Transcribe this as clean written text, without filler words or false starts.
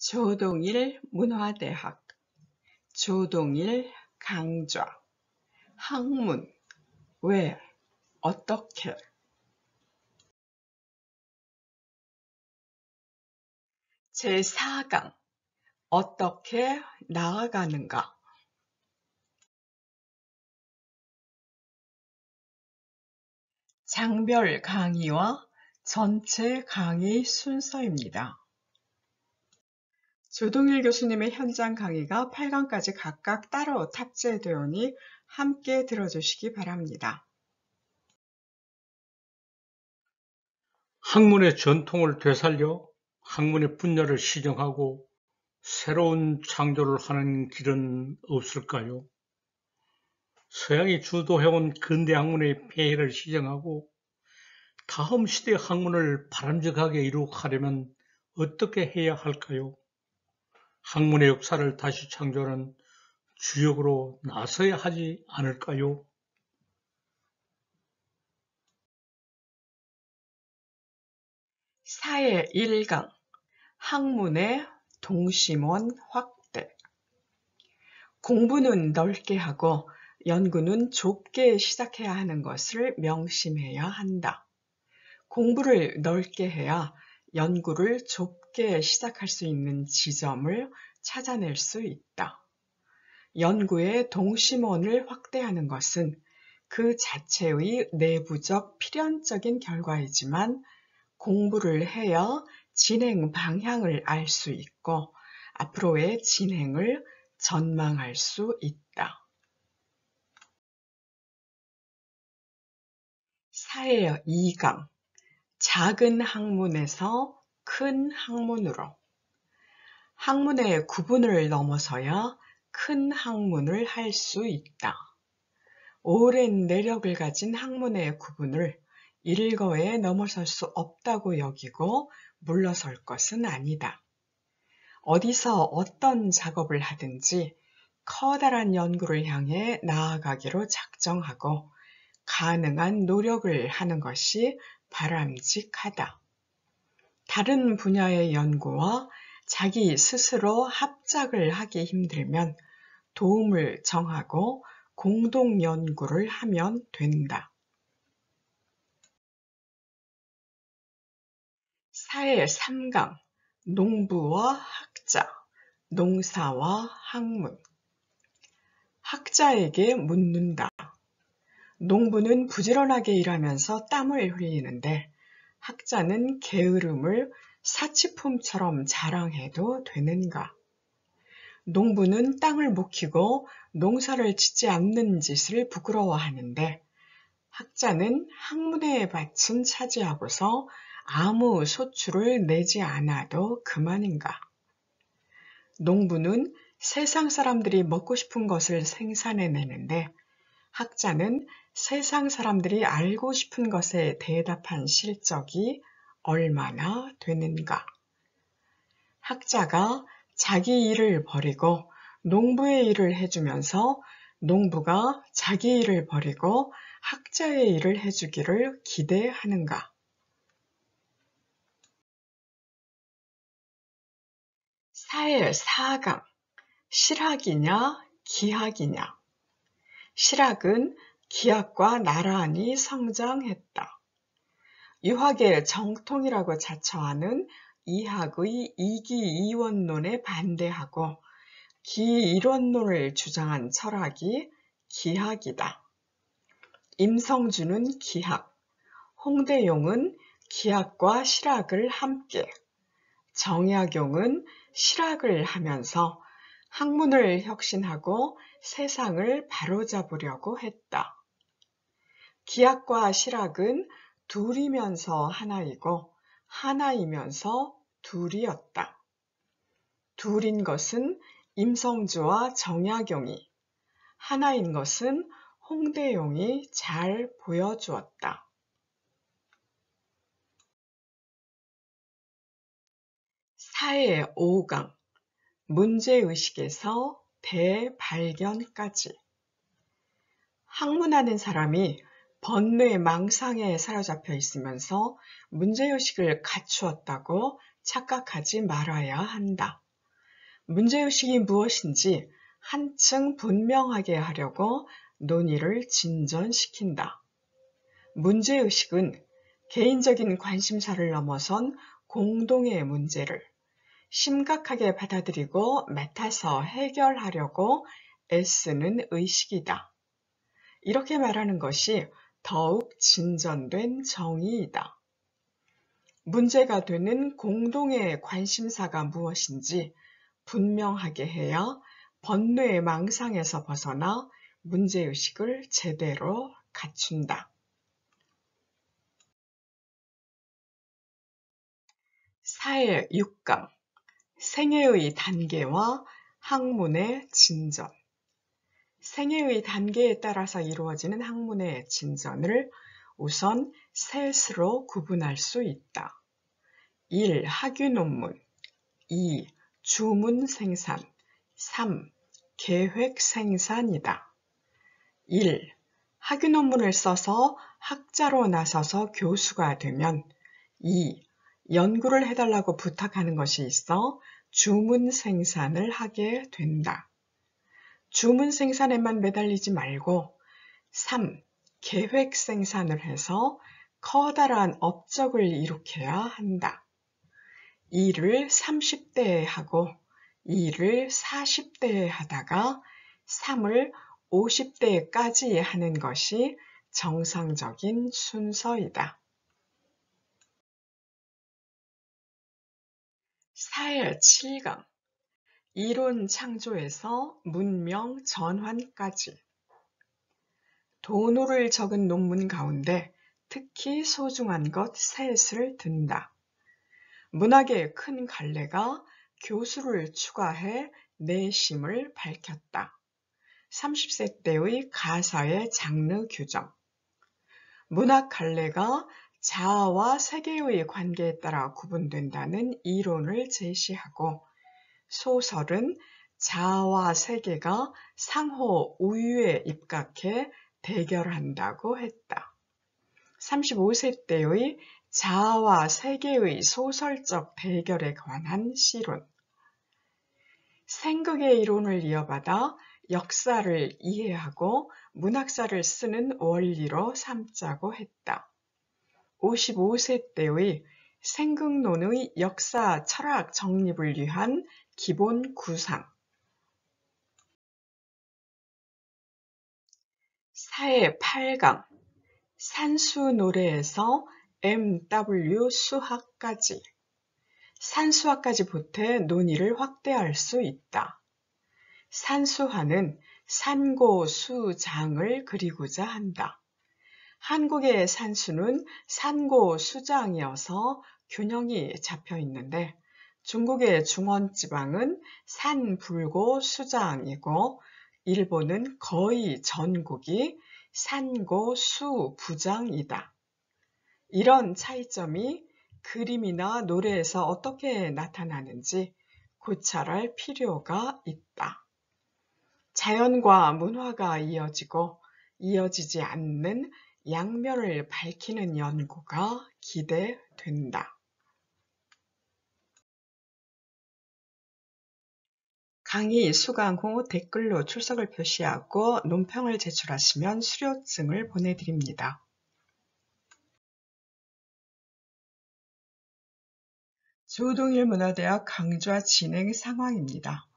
조동일 문화대학, 조동일 강좌, 학문, 왜, 어떻게. 제4강, 어떻게 나아가는가. 장별 강의와 전체 강의 순서입니다. 조동일 교수님의 현장 강의가 8강까지 각각 따로 탑재되오니 함께 들어주시기 바랍니다. 학문의 전통을 되살려 학문의 분야를 시정하고 새로운 창조를 하는 길은 없을까요? 서양이 주도해온 근대 학문의 폐해를 시정하고 다음 시대의 학문을 바람직하게 이룩하려면 어떻게 해야 할까요? 학문의 역사를 다시 창조하는 주역으로 나서야 하지 않을까요? 사회 1강, 학문의 동심원 확대. 공부는 넓게 하고 연구는 좁게 시작해야 하는 것을 명심해야 한다. 공부를 넓게 해야 연구를 좁게 시작할 수 있는 지점을 찾아낼 수 있다. 연구의 동심원을 확대하는 것은 그 자체의 내부적 필연적인 결과이지만 공부를 해야 진행 방향을 알 수 있고 앞으로의 진행을 전망할 수 있다. 사회 2강, 작은 학문에서 큰 학문으로. 학문의 구분을 넘어서야 큰 학문을 할 수 있다. 오랜 내력을 가진 학문의 구분을 일거에 넘어설 수 없다고 여기고 물러설 것은 아니다. 어디서 어떤 작업을 하든지 커다란 연구를 향해 나아가기로 작정하고 가능한 노력을 하는 것이 바람직하다. 다른 분야의 연구와 자기 스스로 합작을 하기 힘들면 도움을 정하고 공동 연구를 하면 된다. 사회 3강, 농부와 학자, 농사와 학문. 학자에게 묻는다. 농부는 부지런하게 일하면서 땀을 흘리는데 학자는 게으름을 사치품처럼 자랑해도 되는가? 농부는 땅을 못 키고 농사를 짓지 않는 짓을 부끄러워하는데 학자는 학문의 밭은 차지하고서 아무 소출을 내지 않아도 그만인가? 농부는 세상 사람들이 먹고 싶은 것을 생산해내는데 학자는 세상 사람들이 알고 싶은 것에 대답한 실적이 얼마나 되는가? 학자가 자기 일을 버리고 농부의 일을 해주면서 농부가 자기 일을 버리고 학자의 일을 해주기를 기대하는가? 사회 4강, 실학이냐 기학이냐. 실학은 기학과 나란히 성장했다. 유학의 정통이라고 자처하는 이학의 이기이원론에 반대하고 기이론론을 주장한 철학이 기학이다. 임성준은 기학, 홍대용은 기학과 실학을 함께, 정약용은 실학을 하면서 학문을 혁신하고 세상을 바로잡으려고 했다. 기학과 실학은 둘이면서 하나이고 하나이면서 둘이었다. 둘인 것은 임성주와 정약용이, 하나인 것은 홍대용이 잘 보여주었다. 사회 5강, 문제의식에서 대발견까지. 학문하는 사람이 번뇌 망상에 사로잡혀 있으면서 문제의식을 갖추었다고 착각하지 말아야 한다. 문제의식이 무엇인지 한층 분명하게 하려고 논의를 진전시킨다. 문제의식은 개인적인 관심사를 넘어선 공동의 문제를 심각하게 받아들이고 맡아서 해결하려고 애쓰는 의식이다. 이렇게 말하는 것이 더욱 진전된 정의이다. 문제가 되는 공동의 관심사가 무엇인지 분명하게 해야 번뇌의 망상에서 벗어나 문제의식을 제대로 갖춘다. 사회 6강 생애의 단계와 학문의 진전. 생애의 단계에 따라서 이루어지는 학문의 진전을 우선 셋으로 구분할 수 있다. 1. 학위 논문 2. 주문 생산 3. 계획 생산이다. 1. 학위 논문을 써서 학자로 나서서 교수가 되면 2. 연구를 해달라고 부탁하는 것이 있어 주문 생산을 하게 된다. 주문 생산에만 매달리지 말고 3. 계획 생산을 해서 커다란 업적을 일으켜야 한다. 2를 30대에 하고 2를 40대에 하다가 3을 50대까지 하는 것이 정상적인 순서이다. 사회 7강 이론 창조에서 문명 전환까지. 도노를 적은 논문 가운데 특히 소중한 것 셋을 든다. 문학의 큰 갈래가 교수를 추가해 내심을 밝혔다. 30세 때의 가사의 장르 규정. 문학 갈래가 자아와 세계의 관계에 따라 구분된다는 이론을 제시하고 소설은 자아와 세계가 상호 우위에 입각해 대결한다고 했다. 35세 때의 자아와 세계의 소설적 대결에 관한 시론. 생극의 이론을 이어받아 역사를 이해하고 문학사를 쓰는 원리로 삼자고 했다. 55세 때의 생극론의 역사 철학 정립을 위한 기본 구상. 사회 8강 산수 노래에서 MW 수학까지. 산수화까지 보태 논의를 확대할 수 있다. 산수화는 산고수장을 그리고자 한다. 한국의 산수는 산고수장이어서 균형이 잡혀 있는데 중국의 중원지방은 산불고수장이고 일본은 거의 전국이 산고수부장이다. 이런 차이점이 그림이나 노래에서 어떻게 나타나는지 고찰할 필요가 있다. 자연과 문화가 이어지고 이어지지 않는 양면을 밝히는 연구가 기대된다. 강의 수강 후 댓글로 출석을 표시하고 논평을 제출하시면 수료증을 보내드립니다. 조동일 문화대학 강좌 진행 상황입니다.